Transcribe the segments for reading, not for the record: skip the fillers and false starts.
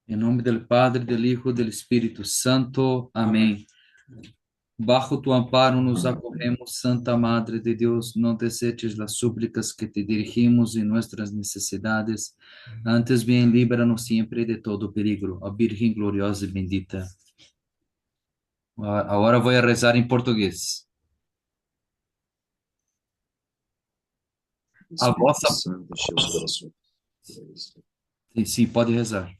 Em nome del Padre, del Hijo, del Espírito Santo. Amém. Bajo tu amparo nos acogemos, Santa Madre de Dios, no deseches las súplicas que te dirigimos en nuestras necesidades, antes bien líbranos siempre de todo peligro, ó Virgen gloriosa y bendita. Agora vou rezar em português. A Espírito vossa... Santo, enche os corações. Sim, pode rezar.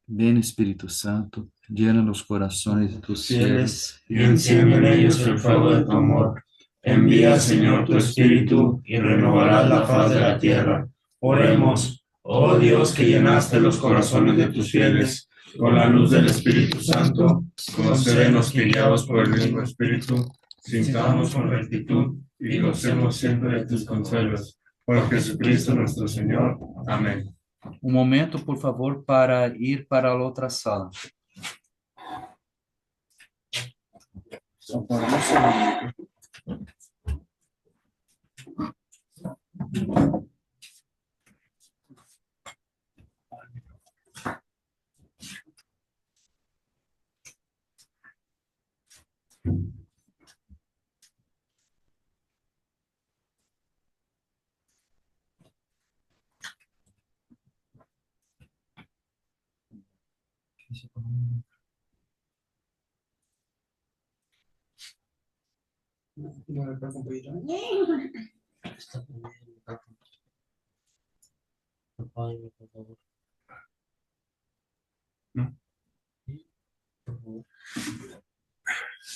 Ven Espíritu Santo, llena los corazones de tus fieles Y enciende en ellos el fuego de tu amor. Envía, Señor, tu Espíritu y renovarás la faz de la tierra. Oremos, oh Dios, que llenaste los corazones de tus fieles con la luz del Espíritu Santo, concédenos que guiados por el mismo Espíritu, sintamos con rectitud y gocemos siempre de tus consuelos. Por Jesucristo nuestro Señor. Amén. Um momento, por favor, para ir para a outra sala.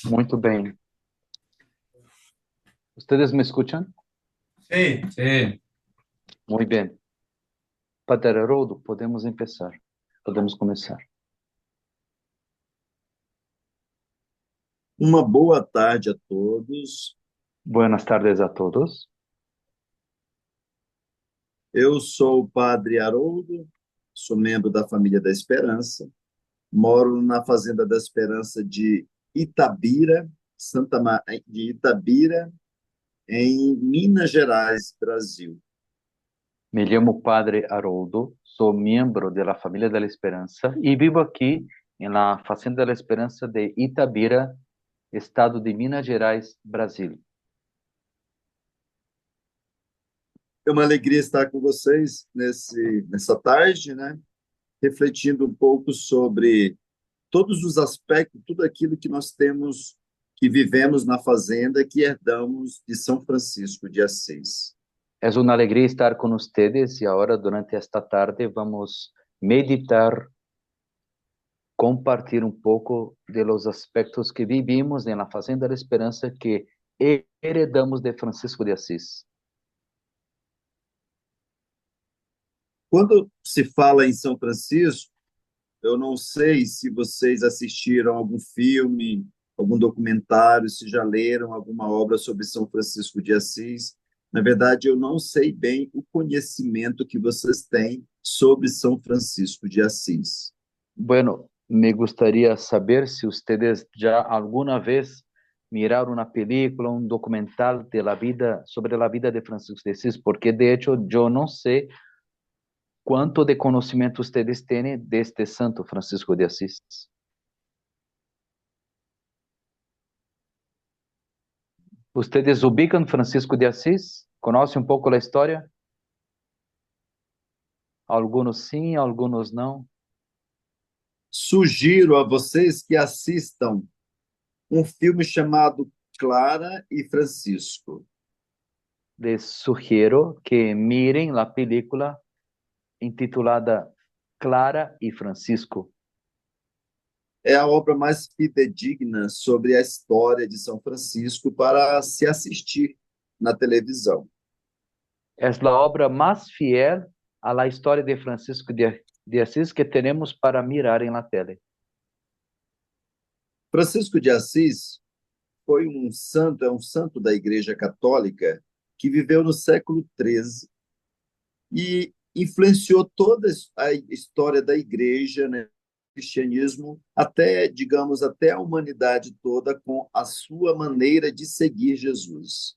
Muito bem. ¿Ustedes me escuchan? Sí. Sí. Muy bien. Padre Haroldo, podemos empezar. Podemos começar. Uma boa tarde a todos. Buenas tardes a todos. Eu sou o Padre Haroldo, sou membro da Família da Esperança, moro na Fazenda da Esperança de Itabira, de Itabira, em Minas Gerais, Brasil. Me llamo Padre Haroldo, sou membro da Família da Esperança e vivo aqui na Fazenda da Esperança de Itabira, estado de Minas Gerais, Brasil. É uma alegria estar com vocês nessa tarde, né? Refletindo um pouco sobre todos os aspectos, tudo aquilo que nós temos, que vivemos na fazenda, que herdamos de São Francisco de Assis. É uma alegria estar com vocês e agora, durante esta tarde, vamos meditar, compartilhar um pouco de los aspectos que vivimos na Fazenda da Esperança que heredamos de Francisco de Assis. Quando se fala em São Francisco, eu não sei se vocês assistiram algum filme, algum documentário, se já leram alguma obra sobre São Francisco de Assis. Na verdade, eu não sei bem o conhecimento que vocês têm sobre São Francisco de Assis. Bueno, me gustaría saber si ustedes ya alguna vez miraron una película, un documental de la vida, sobre la vida de Francisco de Asís, porque de hecho yo no sé cuánto de conocimiento ustedes tienen de este santo Francisco de Asís. ¿Ustedes ubican Francisco de Asís? ¿Conocen un poco la historia? Algunos sí, algunos no. Sugiro a vocês que assistam um filme chamado Clara e Francisco. Les sugiero que miren la película intitulada Clara e Francisco. É a obra mais fidedigna sobre a história de São Francisco para se assistir na televisão. É a obra mais fiel à história de Francisco de Assis que temos para mirar em la tele. Francisco de Assis foi é um santo da Igreja Católica que viveu no século XIII e influenciou toda a história da Igreja, né, cristianismo, até, digamos, até a humanidade toda com a sua maneira de seguir Jesus.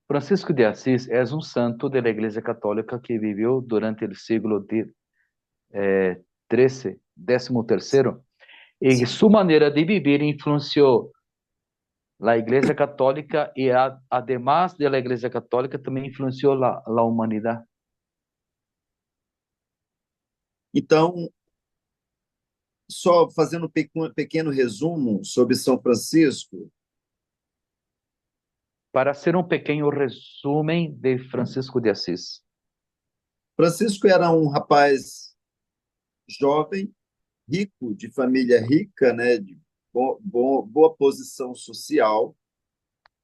Francisco de Assis é um santo da Igreja Católica que viveu durante o século XIII, 13º, e sua maneira de viver influenciou a Igreja Católica e, además da Igreja Católica, também influenciou a humanidade. Então, só fazendo um pequeno resumo sobre São Francisco. Para ser um pequeno resumo de Francisco de Assis. Francisco era um rapaz jovem, rico, de família rica, né, de boa posição social,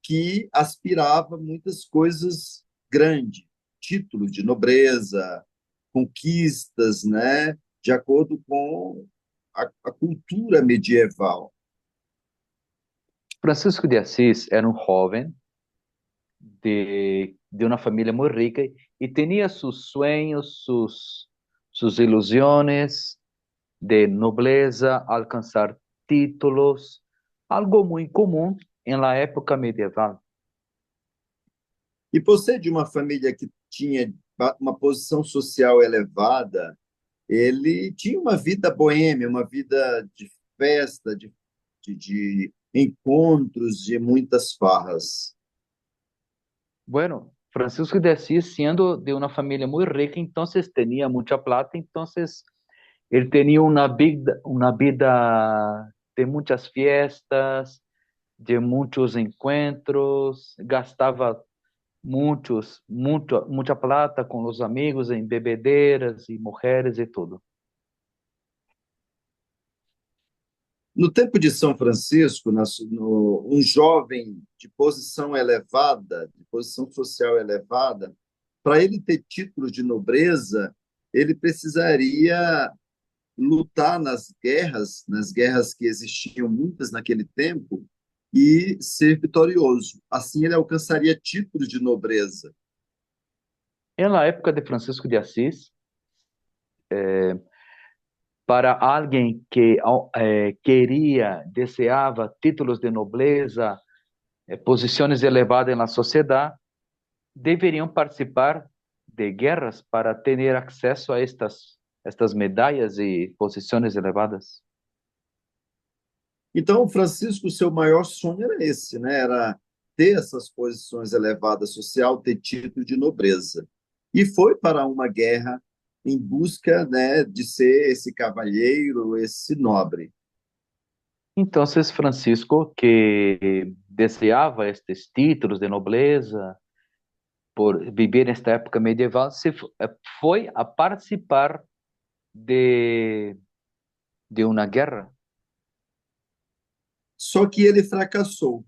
que aspirava muitas coisas grandes, títulos de nobreza, conquistas, né, de acordo com a cultura medieval. Francisco de Assis era um jovem de uma família muito rica e tinha seus sonhos, suas ilusões de nobleza, alcançar títulos, algo muito comum em la época medieval. E por ser de uma família que tinha uma posição social elevada, ele tinha uma vida boêmia, uma vida de festa, de encontros, de muitas farras. Bueno, Francisco de Assis, sendo de uma família muito rica, então tinha muita plata, então ele tinha uma vida de muitas fiestas, de muitos encontros, gastava muita plata com os amigos em bebedeiras e mulheres e tudo. No tempo de São Francisco, um jovem de posição elevada, de posição social elevada, para ele ter título de nobreza, ele precisaria lutar nas guerras que existiam muitas naquele tempo, e ser vitorioso. Assim, ele alcançaria títulos de nobreza. Na época de Francisco de Assis, para alguém que deseava títulos de nobreza, posições elevadas na sociedade, deveriam participar de guerras para ter acesso a estas medalhas e posições elevadas. Então, Francisco, seu maior sonho era esse, né? Era ter essas posições elevadas social, ter título de nobreza. E foi para uma guerra em busca, né, de ser esse cavalheiro, esse nobre. Então, Francisco, que desejava estes títulos de nobreza por viver nesta época medieval, foi a participar de uma guerra. Só que ele fracassou.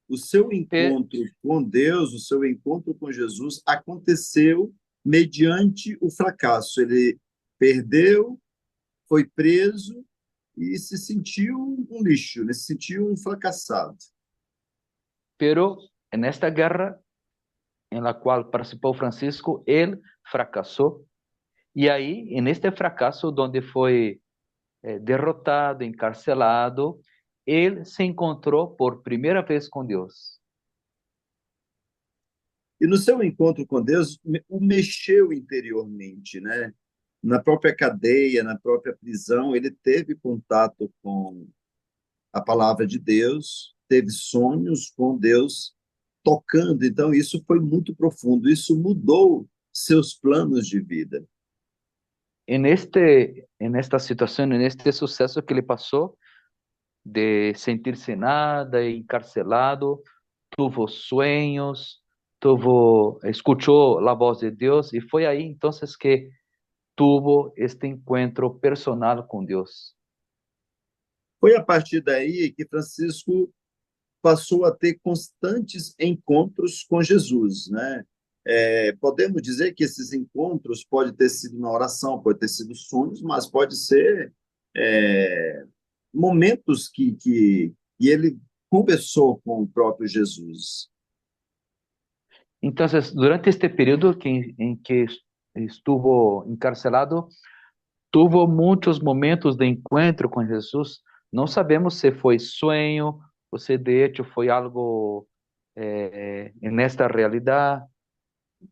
O seu E, encontro com Deus, o seu encontro com Jesus aconteceu mediante o fracasso. Ele perdeu, foi preso e se sentiu um lixo, se sentiu um fracassado. pero nesta guerra em la qual participou Francisco, ele fracassou. E aí, neste fracasso, onde foi derrotado, encarcelado, ele se encontrou por primeira vez com Deus. E no seu encontro com Deus, o mexeu interiormente, né? Na própria cadeia, na própria prisão, ele teve contato com a palavra de Deus, teve sonhos com Deus tocando. Então, isso foi muito profundo, isso mudou seus planos de vida. Nesta situação, neste sucesso que ele passou, de sentir-se nada, encarcelado, tuvo sonhos, escuchou a voz de Deus, e foi aí então que tuvo este encontro personal com Deus. Foi a partir daí que Francisco passou a ter constantes encontros com Jesus, né? Podemos dizer que esses encontros pode ter sido na oração, pode ter sido sonhos, mas pode ser momentos que ele conversou com o próprio Jesus. Então, durante este período em que estuvo encarcelado, tuvo muitos momentos de encontro com Jesus. Não sabemos se foi sonho ou se de hecho foi algo en esta realidad.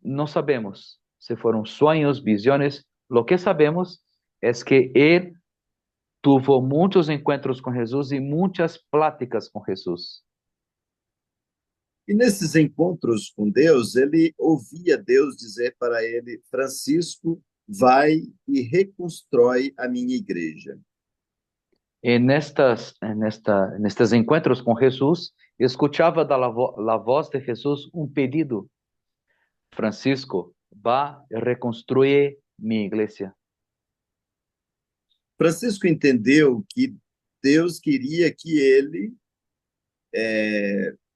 No sabemos si fueron sueños, visiones. Lo que sabemos es que él tuvo muchos encuentros con Jesús y muchas pláticas con Jesús. E nesses encontros com Deus, ele ouvia Deus dizer para ele: Francisco, vai e reconstrói a minha igreja. En estos encuentros con Jesús, escuchaba de la voz de Jesús un pedido: Francisco, va y reconstruye mi iglesia. Francisco entendeu que Deus queria que ele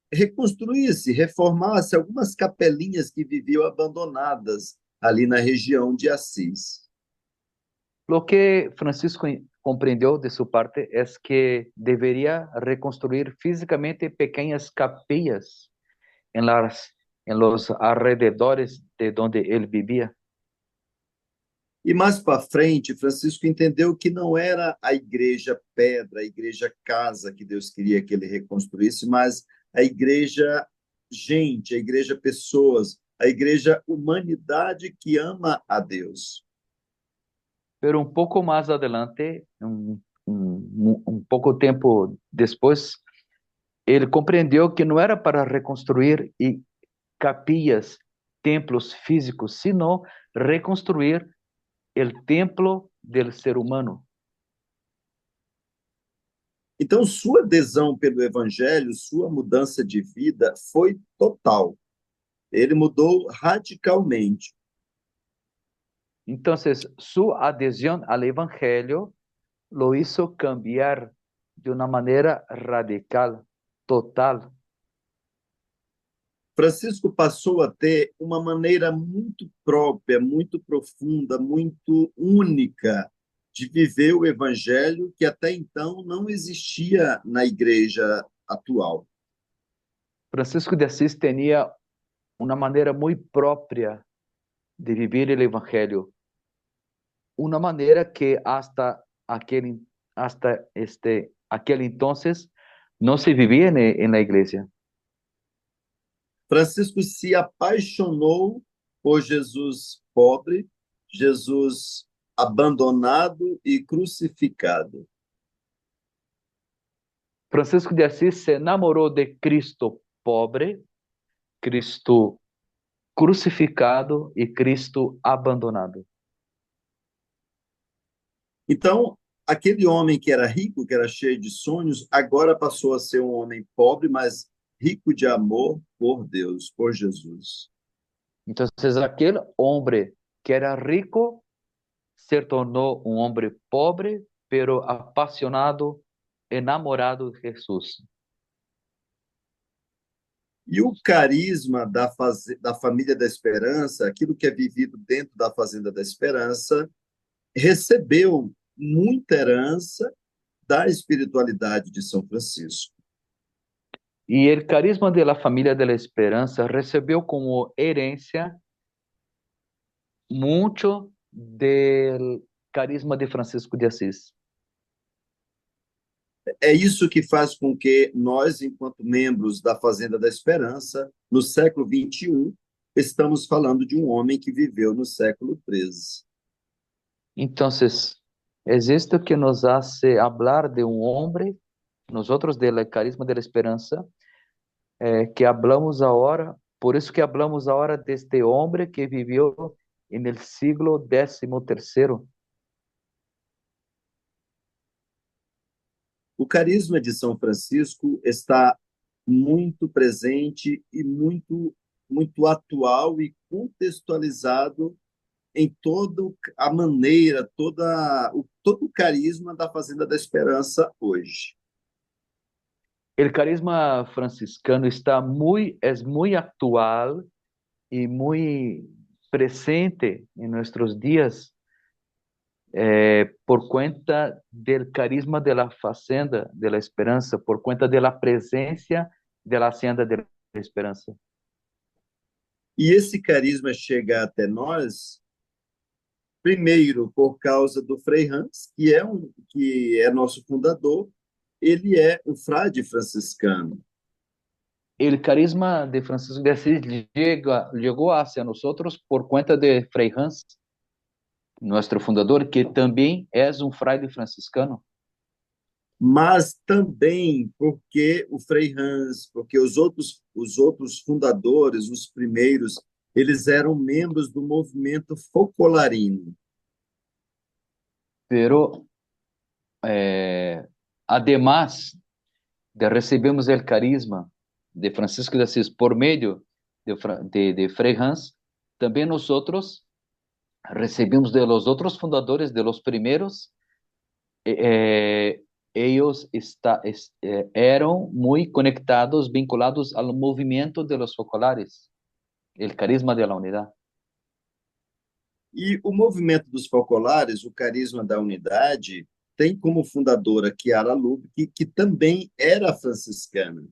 reconstruísse, reformasse algumas capelinhas que viviam abandonadas ali na região de Assis. Lo que Francisco comprendió de su parte es que debería reconstruir físicamente pequeñas capillas en los alrededores de donde él vivía. E mais para frente, Francisco entendeu que não era a igreja pedra, a igreja casa que Deus queria que ele reconstruísse, mas a igreja gente, a igreja pessoas, a igreja humanidade que ama a Deus. Pero un poco más adelante, un poco tiempo después, él comprendió que no era para reconstruir capillas, templos físicos, sino reconstruir el templo del ser humano. Então, sua adesão pelo evangelho, sua mudança de vida foi total. Ele mudou radicalmente. Entonces, su adhesión al evangelio lo hizo cambiar de una manera radical, total. Francisco passou a ter uma maneira muito própria, muito profunda, muito única de viver o evangelho que até então não existia na igreja atual. Francisco de Asís tenía una manera muy propia de vivir el evangelio, una manera que hasta aquel entonces no se vivía en la iglesia. Francisco se apaixonou por Jesus pobre, Jesus abandonado e crucificado. Francisco de Asís se enamoró de Cristo pobre, Cristo crucificado e Cristo abandonado. Então, aquele homem que era rico, que era cheio de sonhos, agora passou a ser um homem pobre, mas rico de amor por Deus, por Jesus. Entonces, aquel hombre que era rico se tornou um homem pobre, pero apasionado, enamorado de Jesus. E o carisma da Família da Esperança, aquilo que é vivido dentro da Fazenda da Esperança, recebeu muita herança da espiritualidade de São Francisco. E o carisma da Família da Esperança recebeu como herência muito do carisma de Francisco de Assis. É isso que faz com que nós, enquanto membros da Fazenda da Esperança, no século XXI, estamos falando de um homem que viveu no século XIII. Então, existe o que nos hace falar de um homem, nós do carisma da esperança, que hablamos agora, por isso que hablamos agora deste homem que viveu no século XIII. O carisma de São Francisco está muito presente e muito atual e contextualizado em toda a maneira, todo o carisma da Fazenda da Esperança hoje. O carisma franciscano está muito atual e muito presente em nossos dias, por conta do carisma da Fazenda da Esperança, por conta da presença da Hacienda da Esperança. E esse carisma chega até nós, primeiro, por causa do Frei Hans, que é nosso fundador. Ele é um frade franciscano. el carisma de Francisco de Asís llegó hacia nosotros por cuenta de Fray Hans, nuestro fundador, que também é um fraile franciscano. Mas também porque o Frei Hans, porque os outros fundadores, os primeiros, eles eram membros do movimento focolarino. Pero, además de recebemos o carisma de Francisco de Assis por meio de Frei Hans, também nós recebemos de los outros fundadores, de los primeiros, ellos eram muito conectados, vinculados ao movimento de los focolares, el carisma de la unidad. E o movimento dos focolares, o carisma da unidade, tem como fundadora Chiara Lubich, que também era franciscana.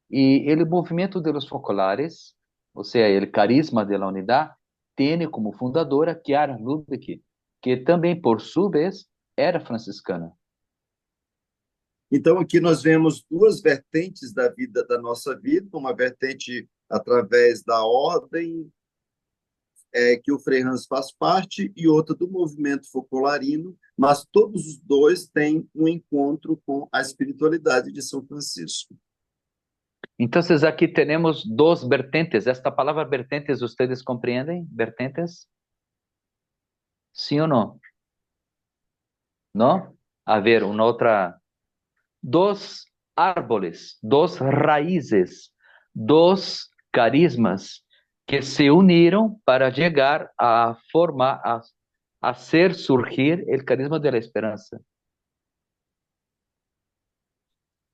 E o movimento de los focolares, ou seja, o carisma de la unidad, tem como fundadora Chiara Lubich, que também, por sua vez, era franciscana. Então, aqui nós vemos duas vertentes da vida, da nossa vida, uma vertente através da ordem, que o Frei Hans faz parte, e outra do movimento focolarino, mas todos os dois têm um encontro com a espiritualidade de São Francisco. Então, aqui temos duas vertentes. Esta palavra vertentes, vocês compreendem? Vertentes? Sim ou não? Não? A ver, uma outra. Dos árboles, dos raízes, dos carismas que se uniram para chegar a formar, a hacer surgir o carisma da esperança.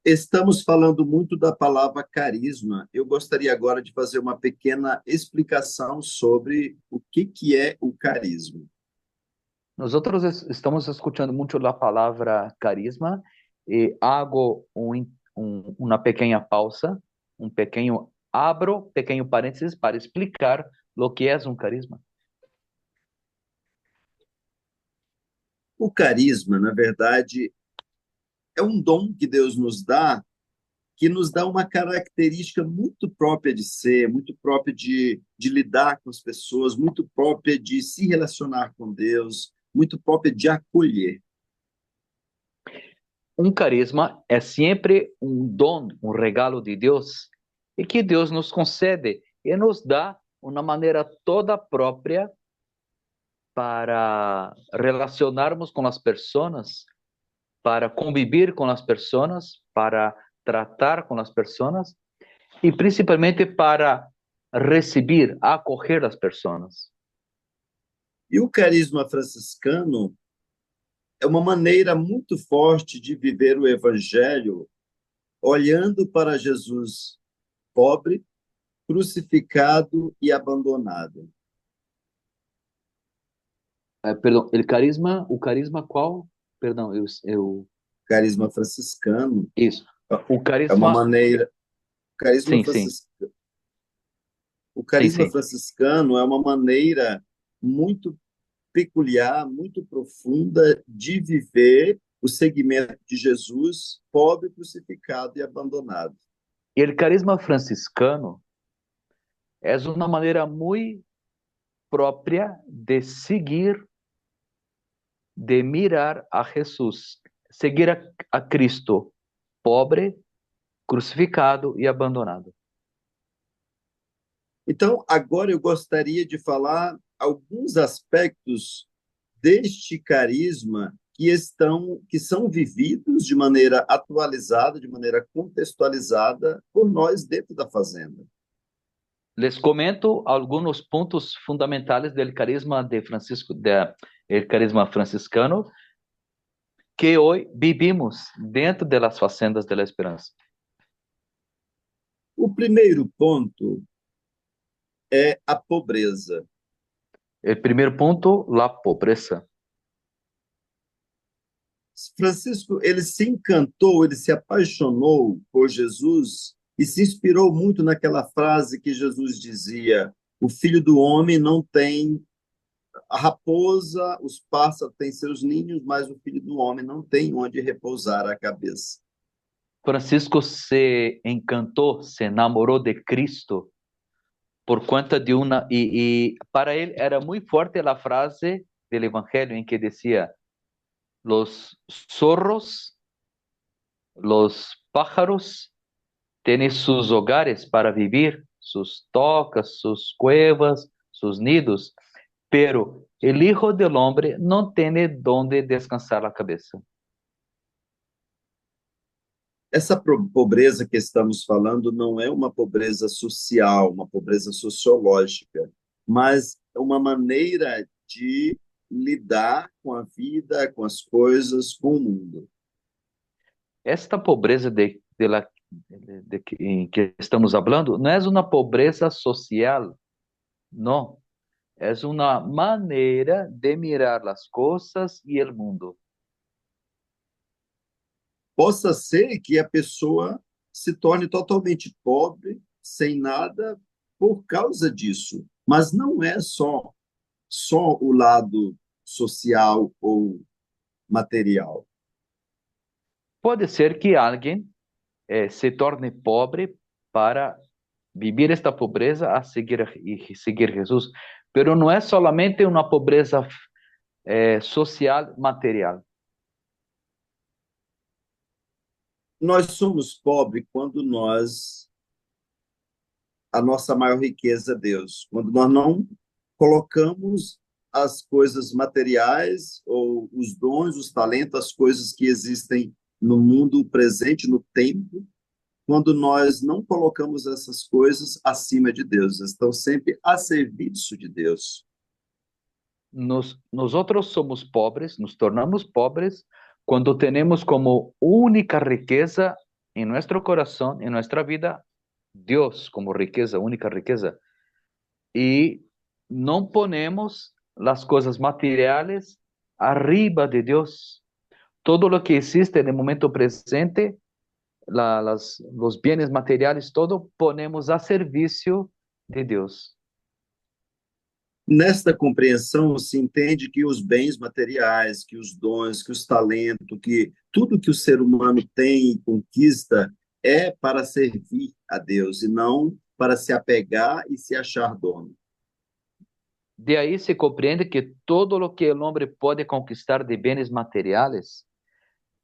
Estamos falando muito da palavra carisma. Eu gostaria agora de fazer uma pequena explicação sobre o que é o carisma. Nós estamos escutando muito a palavra carisma e hago uma pequena pausa, abro pequeno parênteses para explicar o que é um carisma. O carisma, na verdade, é um dom que Deus nos dá, que nos dá uma característica muito própria de ser, muito própria de lidar com as pessoas, muito própria de se relacionar com Deus, muito própria de acolher. Um carisma é sempre um dom, um regalo de Deus, e que Deus nos concede e nos dá uma maneira toda própria para relacionarmos com as pessoas, para conviver com as pessoas, para tratar com as pessoas e principalmente para receber, acolher as pessoas. E o carisma franciscano é uma maneira muito forte de viver o evangelho, olhando para Jesus pobre, crucificado e abandonado. Perdão, o carisma qual? Perdão, Carisma franciscano. Isso. O carisma é uma maneira. Sim. O carisma Sim. franciscano é uma maneira muito peculiar, muito profunda de viver o segmento de Jesus, pobre, crucificado e abandonado. O carisma franciscano é uma maneira muito própria de seguir, de mirar a Jesus, seguir a Cristo, pobre, crucificado e abandonado. Então, agora eu gostaria de falar alguns aspectos deste carisma que são vividos de maneira atualizada, de maneira contextualizada por nós dentro da fazenda. Les comento alguns pontos fundamentais do carisma el carisma franciscano que hoje vivimos dentro das fazendas da esperança. O primeiro ponto é a pobreza. O primeiro ponto, a pobreza. Francisco, ele se encantou, ele se apaixonou por Jesus e se inspirou muito naquela frase que Jesus dizia: o filho do homem não tem a raposa, os pássaros têm seus ninhos, mas o filho do homem não tem onde repousar a cabeça. Francisco se encantou, se enamorou de Cristo por cuenta de una, y para él era muy fuerte la frase del Evangelio en que decía, los zorros, los pájaros tienen sus hogares para vivir, sus tocas, sus cuevas, sus nidos, pero el Hijo del Hombre no tiene donde descansar la cabeza. Essa pobreza que estamos falando não é uma pobreza social, uma pobreza sociológica, mas é uma maneira de lidar com a vida, com as coisas, com o mundo. Esta pobreza en que estamos hablando no es una pobreza social, no, es una manera de mirar las cosas y el mundo. Possa ser que a pessoa se torne totalmente pobre, sem nada, por causa disso. Mas não é só o lado social ou material. Puede ser que alguien se torne pobre para vivir esta pobreza y seguir Jesús, pero no es solamente una pobreza social, material. Nós somos pobres quando a nossa maior riqueza é Deus, quando nós não colocamos as coisas materiais ou os dons, os talentos, as coisas que existem no mundo presente, no tempo, quando nós não colocamos essas coisas acima de Deus, estão sempre a serviço de Deus. Nosotros somos pobres, nos tornamos pobres cuando tenemos como única riqueza en nuestro corazón, en nuestra vida, Dios como riqueza, única riqueza. Y no ponemos las cosas materiales arriba de Dios. Todo lo que existe en el momento presente, los bienes materiales, todo ponemos a servicio de Dios. Nesta compreensão se entende que os bens materiais, que os dons, que os talentos, que tudo que o ser humano tem e conquista é para servir a Deus e não para se apegar e se achar dono. De ahí se comprende que todo lo que el hombre puede conquistar de bienes materiales,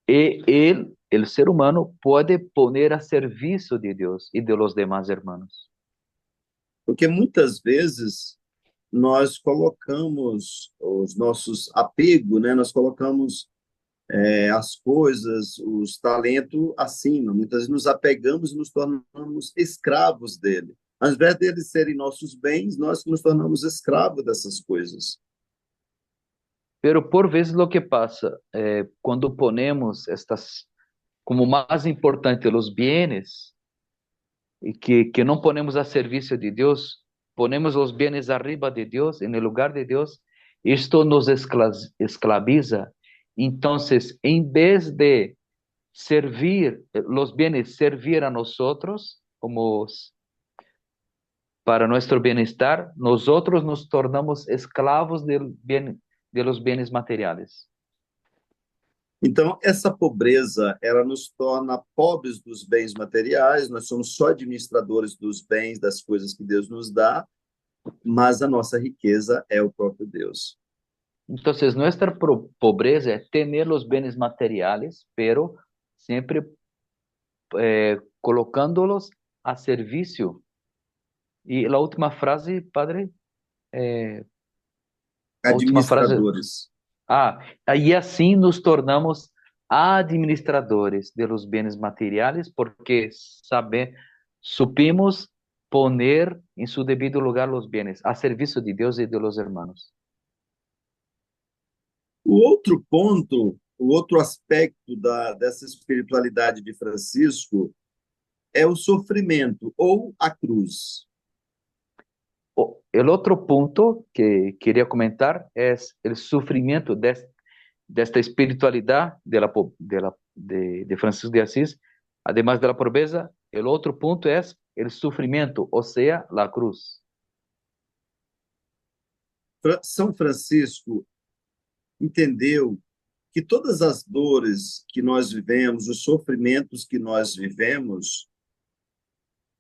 el ser humano puede poner a servicio de Dios y de los demás hermanos. Porque muitas vezes nós colocamos os nossos apegos, né? Nós colocamos as coisas, os talentos acima. Muitas vezes nos apegamos e nos tornamos escravos dele. Ao invés deles serem nossos bens, nós nos tornamos escravos dessas coisas. Pero por vezes lo que pasa, cuando ponemos estas como más importante los bienes y que no ponemos a servicio de Dios, ponemos los bienes arriba de Dios, en el lugar de Dios, esto nos esclaviza. Entonces, en vez de servir, los bienes servir a nosotros como para nuestro bienestar, nosotros nos tornamos esclavos de los bienes materiales. Então, essa pobreza, ela nos torna pobres dos bens materiais, nós somos só administradores dos bens, das coisas que Deus nos dá, mas a nossa riqueza é o próprio Deus. Entonces, nuestra pobreza es tener los bienes materiales, pero siempre colocándolos a servicio. Y la última frase, padre, a última frase. Administradores. Y así nos tornamos administradores de los bienes materiales, porque supimos poner en su debido lugar los bienes a servicio de Dios y de los hermanos. O outro ponto, o outro aspecto dessa espiritualidade de Francisco é o sofrimento ou a cruz. El otro punto que quería comentar es el sufrimiento de esta espiritualidad de Francisco de Asís. Además de la pobreza, el otro punto es el sufrimiento, o sea, la cruz. São Francisco entendeu que todas as dores que nós vivemos, os sofrimentos que nós vivemos,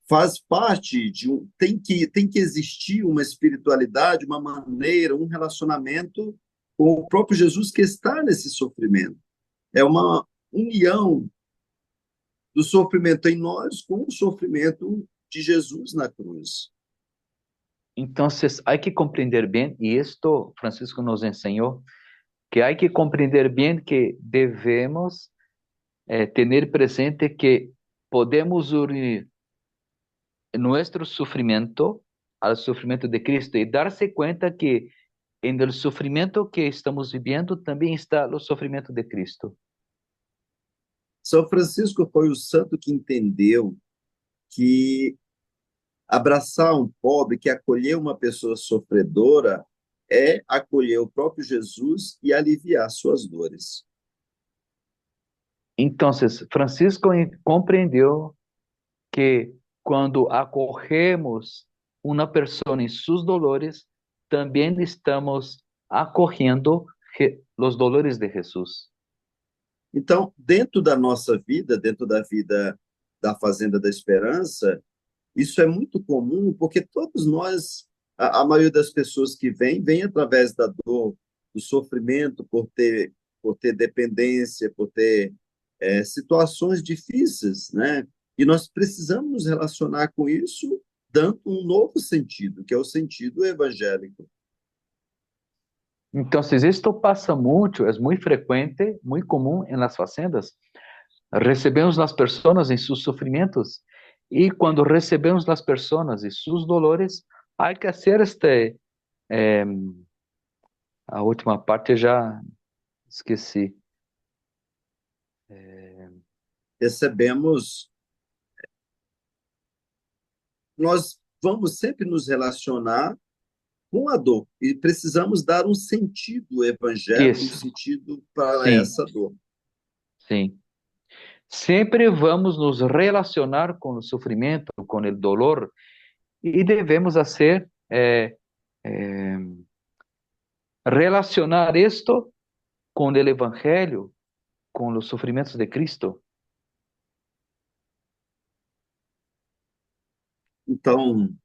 faz parte de tem que existir uma espiritualidade, uma maneira, um relacionamento com o próprio Jesus que está nesse sofrimento. É uma união do sofrimento em nós com o sofrimento de Jesus na cruz. Entonces, hay que comprender bien, y esto Francisco nos enseñó, que hay que comprender bien que debemos tener presente que podemos unir nuestro sufrimiento al sufrimiento de Cristo y darse cuenta que en el sufrimiento que estamos viviendo también está el sufrimiento de Cristo. São Francisco foi o santo que entendeu que abraçar um pobre, que acolher uma pessoa sofredora, é acolher o próprio Jesus e aliviar suas dores. Entonces, Francisco comprendeu que quando acorremos uma pessoa em seus dolores, também estamos acorrendo os dolores de Jesus. Então, dentro da nossa vida, dentro da vida da Fazenda da Esperança, isso é muito comum, porque todos nós, a maioria das pessoas que vem através da dor, do sofrimento, por ter dependência, por ter situações difíceis, né? E nós precisamos nos relacionar com isso, dando um novo sentido, que é o sentido evangélico. Então, isto passa muito, é muito frequente, muito comum em las fazendas. Recebemos as pessoas em seus sofrimentos e quando recebemos as pessoas e seus dolores, há que fazer a última parte já esqueci. Recebemos, nós vamos sempre nos relacionar com a dor e precisamos dar um sentido evangélico, um sentido para essa dor. Sim. Sempre vamos nos relacionar com o sofrimento, com o dolor, e devemos fazer relacionar isto com o Evangelho, com os sofrimentos de Cristo. Então,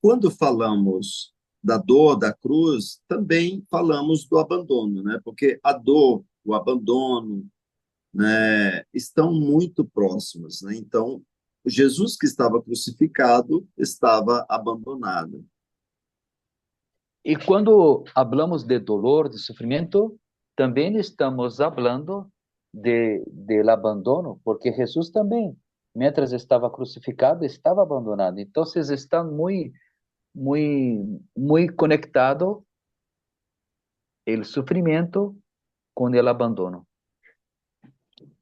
quando falamos da dor, da cruz, também falamos do abandono, né? Porque a dor, o abandono, né, estão muito próximos, né? Então, Jesus que estava crucificado estava abandonado. E quando falamos de dolor, de sofrimento, também estamos falando del abandono, porque Jesus também, mientras estava crucificado, estava abandonado. Então, estão muito conectado o sofrimento com o abandono.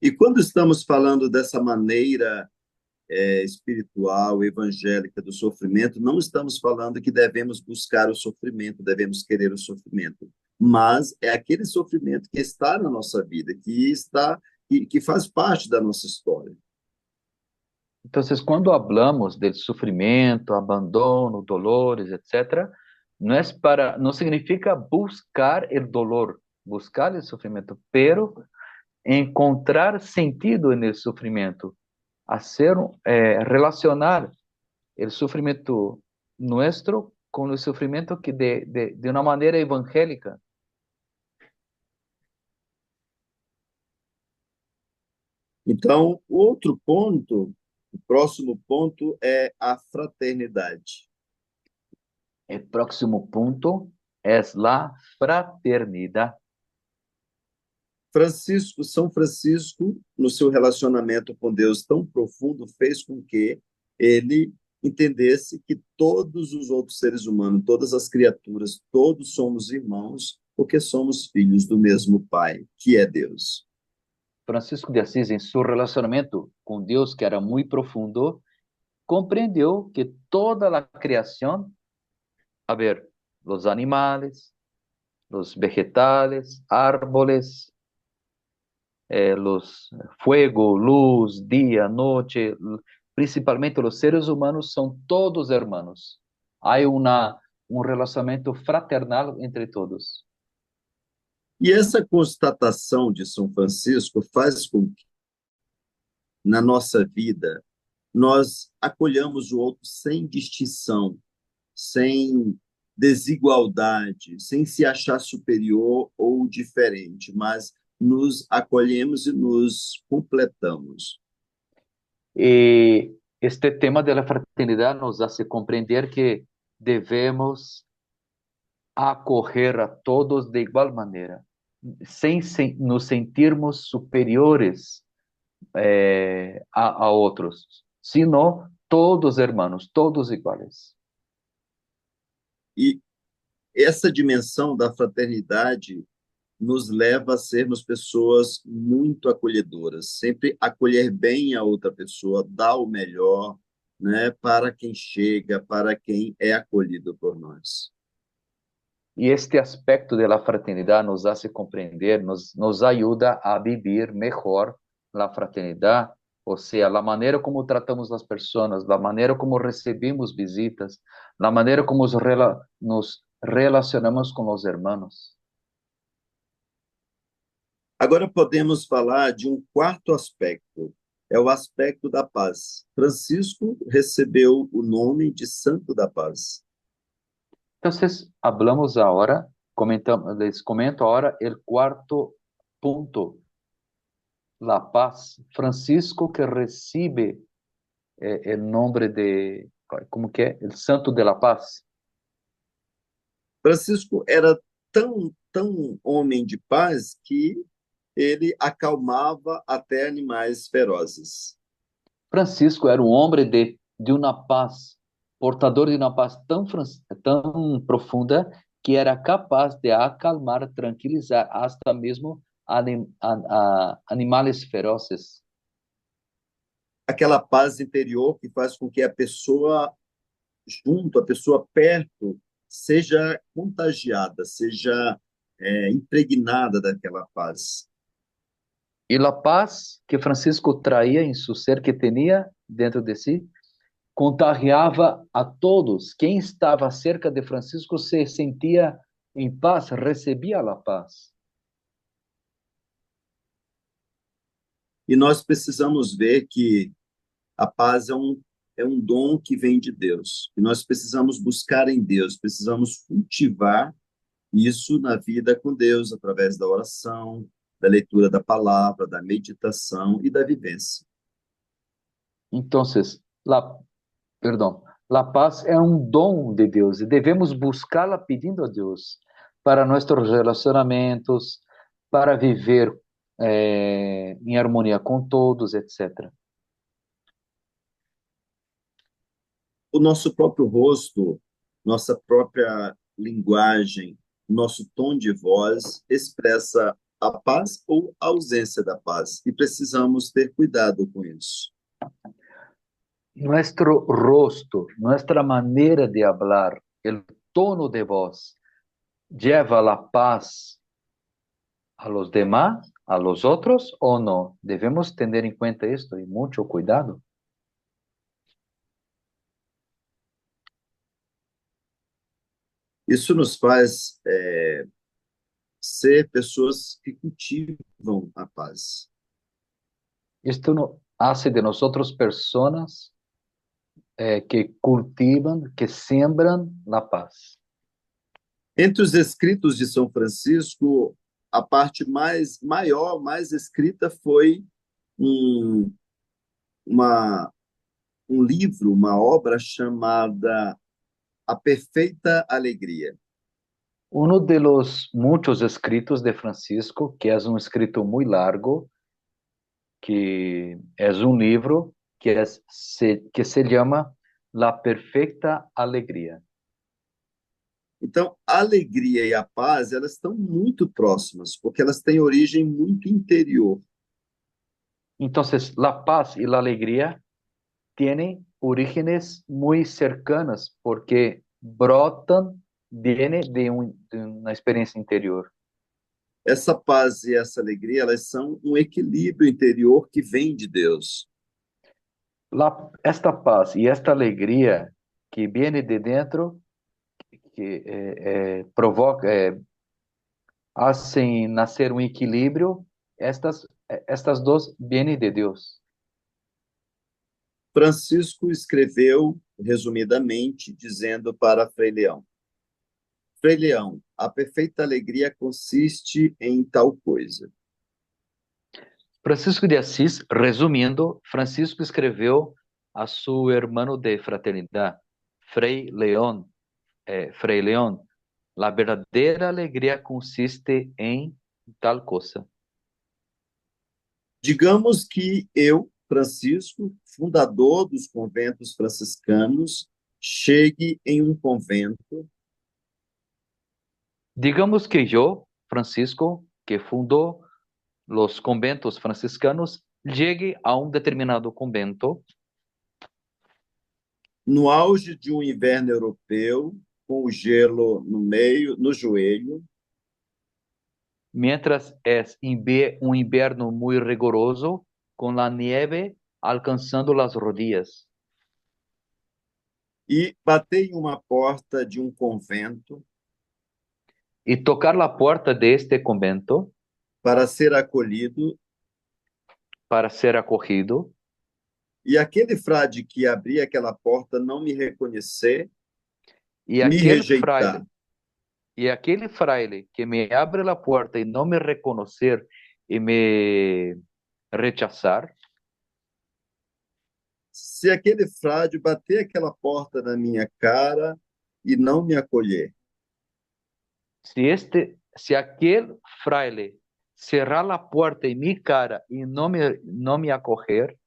E quando estamos falando dessa maneira espiritual, evangélica do sofrimento, não estamos falando que devemos buscar o sofrimento, devemos querer o sofrimento, mas é aquele sofrimento que está na nossa vida, que faz parte da nossa história. Então, quando falamos de sofrimento, abandono, dolores, etc., não significa buscar o dolor, buscar o sofrimento, pero encontrar sentido no sofrimento, relacionar o sofrimento nosso com o sofrimento que de uma maneira evangélica. Então, o próximo ponto é a fraternidade. O próximo ponto é a fraternidade. São Francisco, no seu relacionamento com Deus tão profundo, fez com que ele entendesse que todos os outros seres humanos, todas as criaturas, todos somos irmãos, porque somos filhos do mesmo Pai, que é Deus. Francisco de Assis, em seu relacionamento com Deus, que era muito profundo, compreendeu que toda a criação, os animais, os vegetales, árboles, los fuego, luz, dia, noite, principalmente os seres humanos são todos hermanos. Há relacionamento fraternal entre todos. E essa constatação de São Francisco faz com que, na nossa vida, nós acolhamos o outro sem distinção, sem desigualdade, sem se achar superior ou diferente, mas nos acolhemos e nos completamos. E este tema da fraternidade nos hace compreender que devemos acolher a todos de igual maneira, sem nos sentirmos superiores a outros, sino todos hermanos, todos iguais. E essa dimensão da fraternidade nos leva a sermos pessoas muito acolhedoras, sempre acolher bem a outra pessoa, dar o melhor, né, para quem chega, para quem é acolhido por nós. E este aspecto da fraternidade nos hace compreender, nos ajuda a viver melhor a fraternidade, ou seja, a maneira como tratamos as pessoas, a maneira como recebemos visitas, a maneira como nos relacionamos com os irmãos. Agora podemos falar de um quarto aspecto, é o aspecto da paz. Francisco recebeu o nome de Santo da Paz. Então, hablamos agora, les comento agora o quarto ponto, la paz. Francisco que recebe o nome de, como que é? O Santo de la Paz. Francisco era tão homem de paz que ele acalmava até animais ferozes. Francisco era um homem de uma paz, portador de uma paz tão profunda que era capaz de acalmar, tranquilizar hasta mesmo animais ferozes. Aquela paz interior que faz com que a pessoa junto, a pessoa perto, seja contagiada, seja impregnada daquela paz. E a paz que Francisco traía em seu ser, que tinha dentro de si, contagiava a todos. Quem estava cerca de Francisco se sentia em paz, recebia a paz. E nós precisamos ver que a paz é um dom que vem de Deus. E nós precisamos buscar em Deus, precisamos cultivar isso na vida com Deus, através da oração, da leitura da palavra, da meditação e da vivência. Então, la paz é um dom de Deus e devemos buscá-la pedindo a Deus para nossos relacionamentos, para viver em harmonia com todos, etc. O nosso próprio rosto, nossa própria linguagem, nosso tom de voz expressa a paz ou a ausência da paz, e precisamos ter cuidado com isso. Nuestro rosto, nuestra manera de hablar, el tono de voz, lleva la paz a los demás, a los otros o no? Debemos tener en cuenta esto y mucho cuidado. Isso nos faz ser pessoas que cultivam a paz. Esto no hace de nosotros personas que cultivan, que siembran la paz. Entre os escritos de São Francisco, a parte maior, mais escrita foi um livro, uma obra chamada A Perfeita Alegria. Uno de los muchos escritos de Francisco, que es un escrito muy largo, que es un libro que se llama La Perfecta Alegria. Então, a alegria e a paz, elas estão muito próximas, porque elas têm origem muito interior. Entonces, la paz y la alegría tienen orígenes muy cercanas porque viene de una experiencia interior. Essa paz e essa alegria, elas são um equilíbrio interior que vem de Deus. Esta paz y esta alegría que viene de dentro, provoca, hacen nacer un equilibrio, estas dos vienen de Dios. Francisco escreveu, resumidamente, dizendo para Frei Leão: Frei Leão, a perfeita alegria consiste em tal coisa. Francisco de Assis, resumindo, Francisco escreveu a su hermano de fraternidad, Frei León, la verdadera alegría consiste en tal cosa. Digamos que eu, Francisco, fundador dos conventos franciscanos, chegue em um convento Digamos que yo, Francisco, que fundó los conventos franciscanos, llegue a un determinado convento no auge de um inverno europeu, com o gelo no meio, no joelho, mientras es un invierno muy riguroso, con la nieve alcanzando las rodillas, e bater em uma porta de um convento y tocar la puerta de este convento para ser acolhido, para ser acogido, e aquele frade que abria aquela porta não me reconhecer, y me aquel rejeitar. fraile, y aquel fraile que me abre la puerta y no me reconocer y me rechazar, Se aquele frade bater aquela porta na minha cara e não me acolher, si aquel fraile cerrar la puerta en mi cara y no me acoger,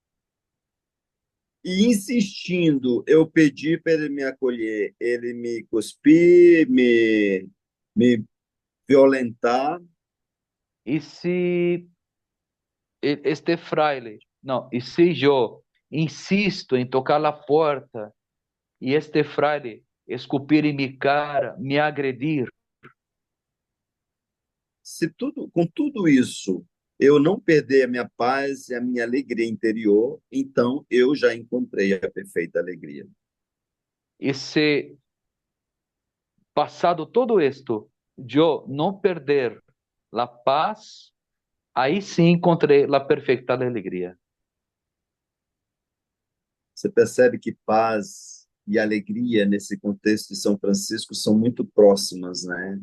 e insistindo eu pedir para ele me acolher, ele me cuspir, me violentar, y si este fraile, no, y si yo insisto en tocar la puerta y este fraile escupir en mi cara, me agredir, se tudo, com tudo isso eu não perder a minha paz e a minha alegria interior, então eu já encontrei a perfeita alegria. y si pasado todo esto, yo no perder la paz, ahí sí encontré la perfecta alegría. Você percebe que paz e alegria nesse contexto de São Francisco são muito próximas, né?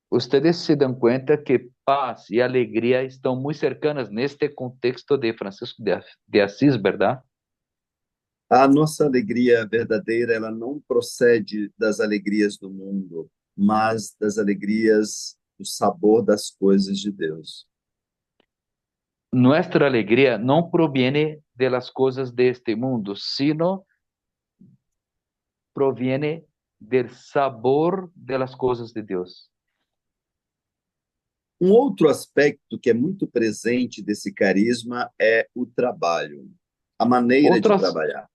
Ustedes se dan cuenta que paz y alegría están muy cercanas neste contexto de Francisco de Asís, ¿verdad? A nossa alegria verdadeira, ela não procede das alegrias do mundo, mas das alegrias do sabor das coisas de Deus. Nuestra alegría no proviene de las cosas de este mundo, sino proviene del sabor de las cosas de Dios. Um outro aspecto que é muito presente desse carisma é o trabalho, a maneira de trabalhar.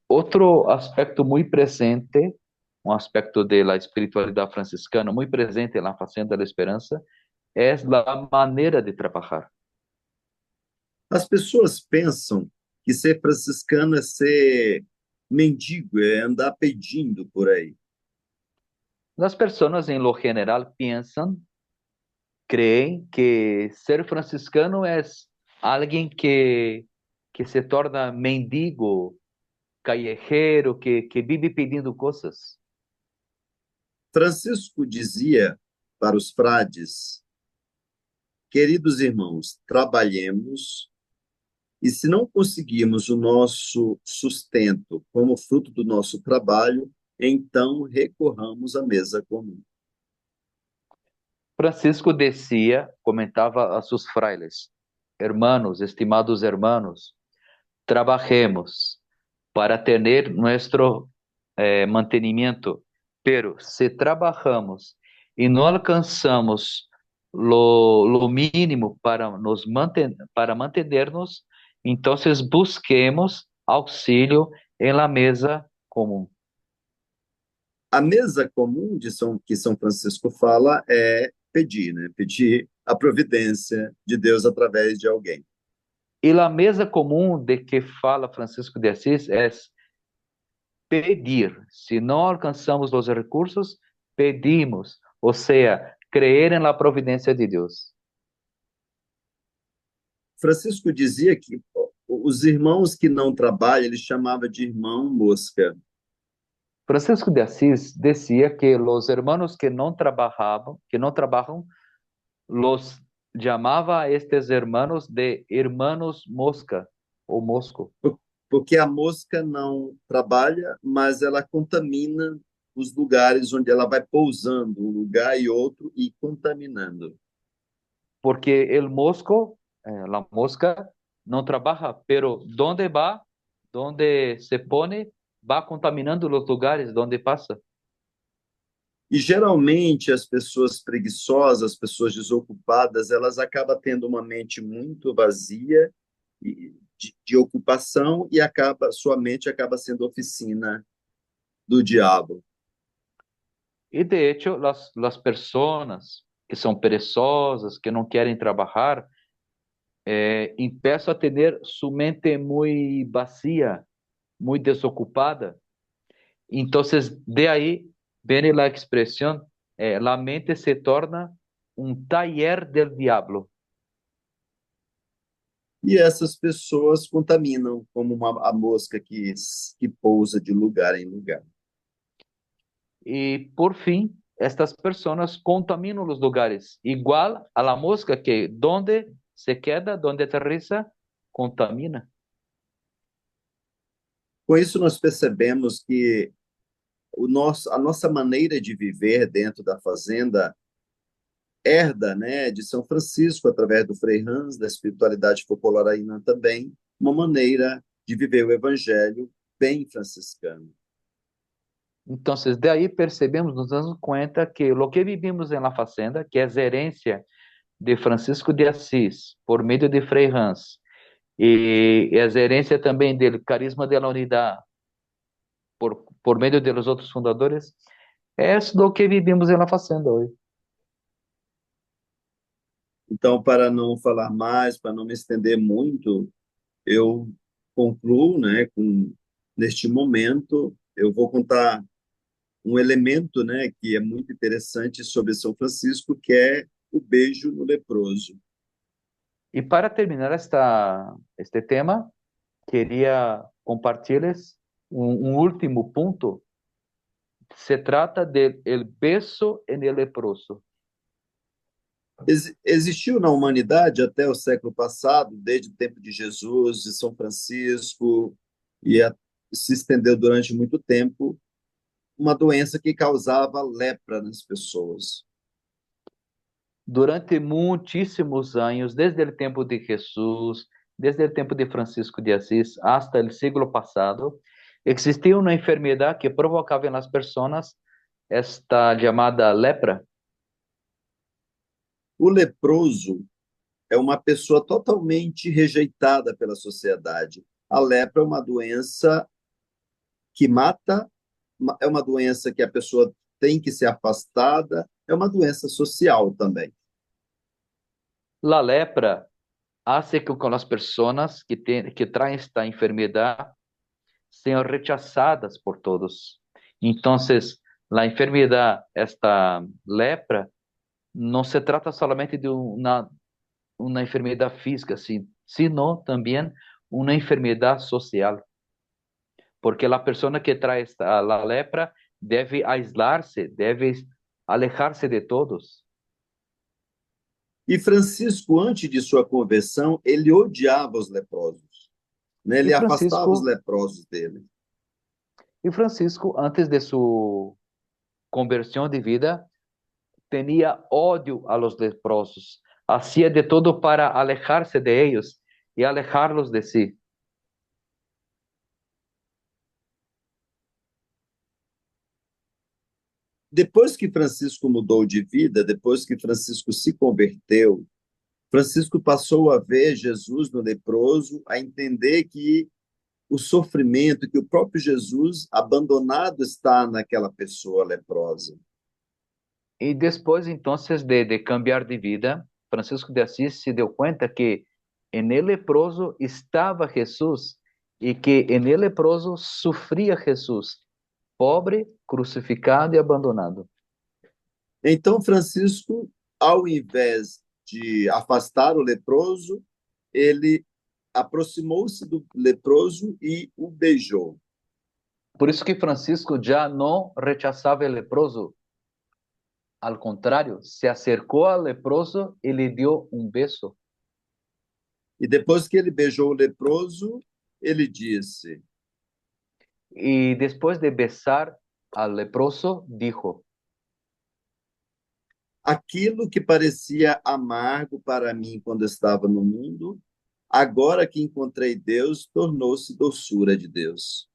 Otro aspecto muy presente, un aspecto de la espiritualidad franciscana muy presente en la Fazenda da Esperança, es la manera de trabajar. As pessoas pensam que ser franciscano é ser mendigo, é andar pedindo por aí. Las personas en lo general piensan, creen que ser franciscano es alguien que se torna mendigo, callejero, que vive pedindo cosas. Francisco dizia para os frades: queridos irmãos, trabalhemos, e se não conseguirmos o nosso sustento como fruto do nosso trabalho, então recorramos à mesa comum. Francisco decía, comentaba a sus frailes: hermanos, estimados hermanos, trabajemos para tener nuestro mantenimiento, pero si trabajamos y no alcanzamos lo mínimo para mantenernos, entonces busquemos auxilio en la mesa común. A mesa comum que São Francisco fala é pedir, né? Pedir a providência de Deus através de alguém. E a mesa comum de que fala Francisco de Assis é pedir. Se não alcançamos os recursos, pedimos. Ou seja, creer em la providência de Deus. Francisco dizia que os irmãos que não trabalham, ele chamava de irmão mosca. Francisco de Assis decía que los hermanos que no trabajan, los llamaba a estos hermanos de hermanos mosca o mosco. Porque a mosca não trabalha, mas ela contamina os lugares onde ela vai pousando, um lugar e outro, e contaminando. Porque el mosco, la mosca, no trabaja, pero donde va, donde se pone, va contaminando los lugares donde pasa. E geralmente as pessoas preguiçosas, as pessoas desocupadas, elas acabam tendo uma mente muito vazia de ocupação e sua mente acaba sendo oficina do diabo. Y de hecho, las personas que son perezosas, que no quieren trabajar, empiezan a tener su mente muy vacía, muy desocupada. Entonces, de ahí viene la expresión, la mente se torna un taller del diablo. E essas pessoas contaminam, como a mosca que pousa de lugar em lugar. Y por fin, estas personas contaminan los lugares, igual a la mosca que donde se queda, donde aterriza, contamina. Com isso, nós percebemos que a nossa maneira de viver dentro da fazenda herda, né, de São Francisco, através do Frei Hans, da espiritualidade popolaraína também, uma maneira de viver o evangelho bem franciscano. Entonces, de ahí percebemos, nos damos cuenta que lo que vivimos en la fazenda, que es herencia de Francisco de Assis, por medio de Frei Hans, y es herencia también del carisma de la unidad, por medio de los otros fundadores, es lo que vivimos en la fazenda hoy. Então, para não falar mais, para não me estender muito, eu concluo, né, neste momento, eu vou contar um elemento, né, que é muito interessante sobre São Francisco, que é o beijo no leproso. Y para terminar este tema, quería compartirles un último punto. Se trata del beso en el leproso. Existiu na humanidade até o século passado, desde o tempo de Jesus, de São Francisco, se estendeu durante muito tempo, uma doença que causava lepra nas pessoas. Durante muchísimos años, desde el tiempo de Jesús, desde el tiempo de Francisco de Asís hasta el siglo pasado, existía una enfermedad que provocaba en las personas esta llamada lepra. O leproso é uma pessoa totalmente rejeitada pela sociedade. A lepra é uma doença que mata, é uma doença que a pessoa tem que ser afastada, é uma doença social também. La lepra hace que con las personas que traen esta enfermedad sean rechazadas por todos. Entonces, la enfermedad, esta lepra, no se trata solamente de una enfermedad física, sino también una enfermedad social. Porque la persona que trae la lepra debe aislarse, debe alejarse de todos. E Francisco, antes de sua conversão, ele odiava os leprosos, né? Ele afastava os leprosos dele. E Francisco, antes de sua conversão de vida, tinha ódio a los leprosos. Hacía de todo para alejarse de ellos y alejarlos de sí. Depois que Francisco mudou de vida, depois que Francisco se converteu, Francisco passou a ver Jesus no leproso, a entender que o sofrimento, que o próprio Jesus abandonado está naquela pessoa leprosa. E depois, então, de cambiar de vida, Francisco de Assis se deu conta que en el leproso estava Jesus e que en el leproso sofria Jesus pobre, crucificado e abandonado. Então, Francisco, ao invés de afastar o leproso, ele aproximou-se do leproso e o beijou. Por isso que Francisco já não rechazava o leproso. Al contrário, se acercou ao leproso e lhe deu um beijo. E depois que ele beijou o leproso, ele disse: E depois de besar al leproso, dijo: aquilo que parecia amargo para mim quando estava no mundo, agora que encontrei Deus, tornou-se doçura de Deus.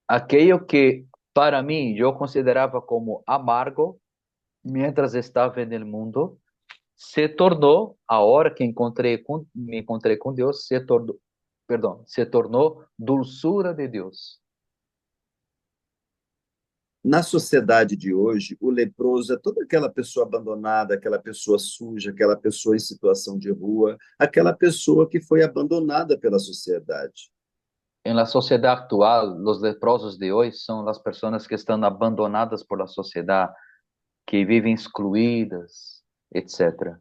aquello que para mí yo consideraba como amargo mientras estaba en el mundo, se tornou, ahora que me encontrei com Deus, se tornou dulçura de Deus. Na sociedade de hoje, o leproso é toda aquela pessoa abandonada, aquela pessoa suja, aquela pessoa em situação de rua, aquela pessoa que foi abandonada pela sociedade. En la sociedad actual, los leprosos de hoy son las personas que están abandonadas por la sociedad, que viven excluídas, etc.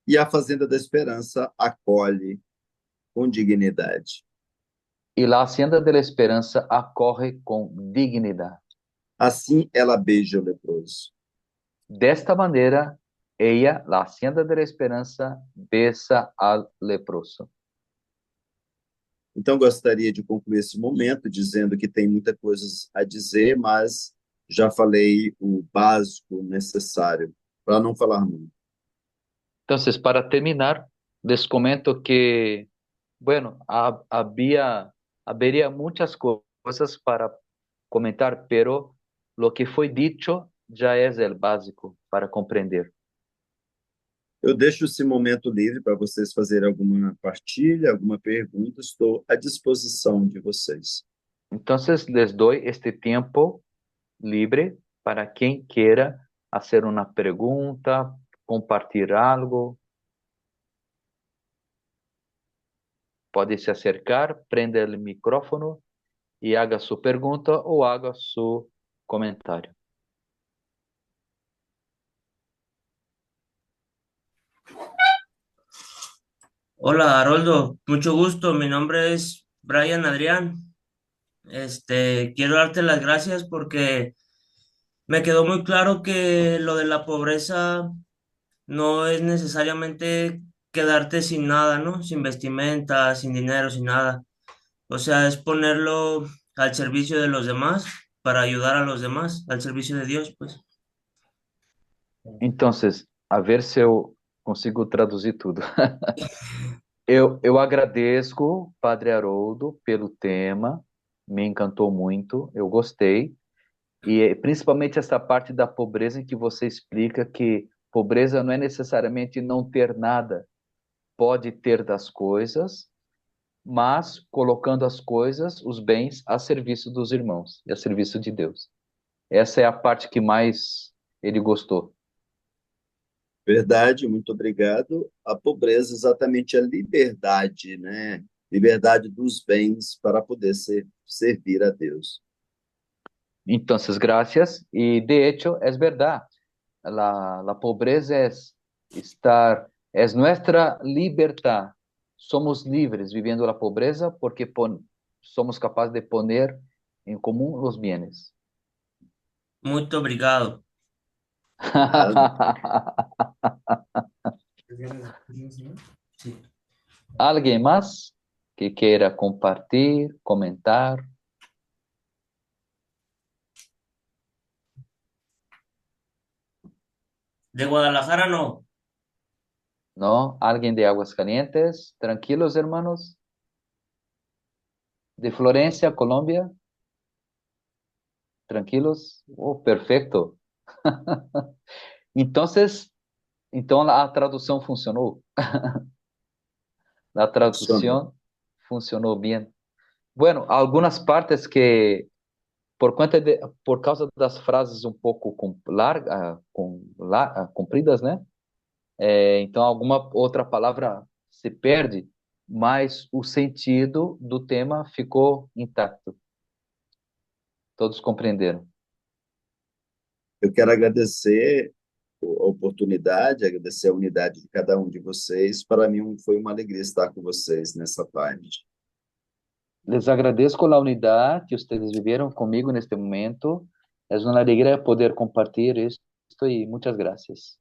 E a Fazenda da Esperança acolhe com dignidade. E la Hacienda de la Esperança acorre com dignidade. Assim, ela beija o leproso. Desta maneira, ella, la Hacienda de la Esperança, besa al leproso. Então, gostaria de concluir esse momento dizendo que tem muita coisa a dizer, mas já falei o básico necessário para não falar muito. Entonces, para terminar, les comento que, bueno, habría muchas cosas para comentar, pero lo que fue dicho ya es el básico para comprender. Eu deixo esse momento livre para vocês fazerem alguma partilha, alguma pergunta. Estou à disposição de vocês. Entonces, les doy este tiempo libre para quien quiera hacer una pregunta, compartir algo. Pode se acercar, prenda o micrófono e haga sua pergunta ou haga seu comentário. Hola, Haroldo, mucho gusto. Mi nombre es Brian Adrián. Quiero darte las gracias porque me quedó muy claro que lo de la pobreza no es necesariamente quedarte sin nada, ¿no? Sin vestimenta, sin dinero, sin nada. O sea, es ponerlo al servicio de los demás para ayudar a los demás, al servicio de Dios, pues. Então, a ver se eu consigo traduzir tudo. Eu agradeço, Padre Haroldo, pelo tema, me encantou muito, eu gostei, e principalmente essa parte da pobreza em que você explica que pobreza não é necessariamente não ter nada, pode ter das coisas, mas colocando as coisas, os bens, a serviço dos irmãos e a serviço de Deus. Essa é a parte que mais ele gostou. Verdade, muito obrigado. A pobreza é exatamente a liberdade, né? Liberdade dos bens para poder servir a Deus. Entonces, gracias. Y de hecho, es verdad, la pobreza es nuestra libertad. Somos libres viviendo la pobreza porque somos capaces de poner en común los bienes. Muito obrigado. Sí. ¿Alguien más que quiera compartir, comentar? De Guadalajara no. ¿No? ¿Alguien de Aguascalientes? Tranquilos, hermanos. ¿De Florencia, Colombia? Tranquilos. Oh, perfecto. Entonces, a traducción funcionó. La traducción funcionó bien. Bueno, algunas partes que, por causa das frases um pouco compridas, né? Então, alguma outra palavra se perde, mas o sentido do tema ficou intacto. Todos compreenderam. Eu quero agradecer a oportunidade, agradecer a unidade de cada um de vocês. Para mim foi uma alegria estar com vocês nessa tarde. Les agradezco la unidad que ustedes vivieron conmigo neste momento. Es una alegría poder compartir esto y muchas gracias.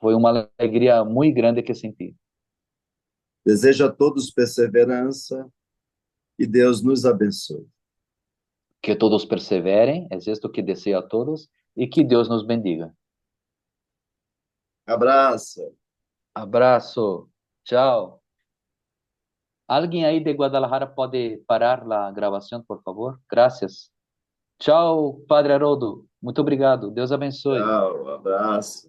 Foi uma alegria muito grande que senti. Desejo a todos perseverança e Deus nos abençoe. Que todos perseverem, é isto que desejo a todos, e que Deus nos bendiga. Abraço. Abraço. Tchau. Alguém aí de Guadalajara pode parar a gravação, por favor? Graças. Tchau, Padre Haroldo. Muito obrigado. Deus abençoe. Tchau, abraço.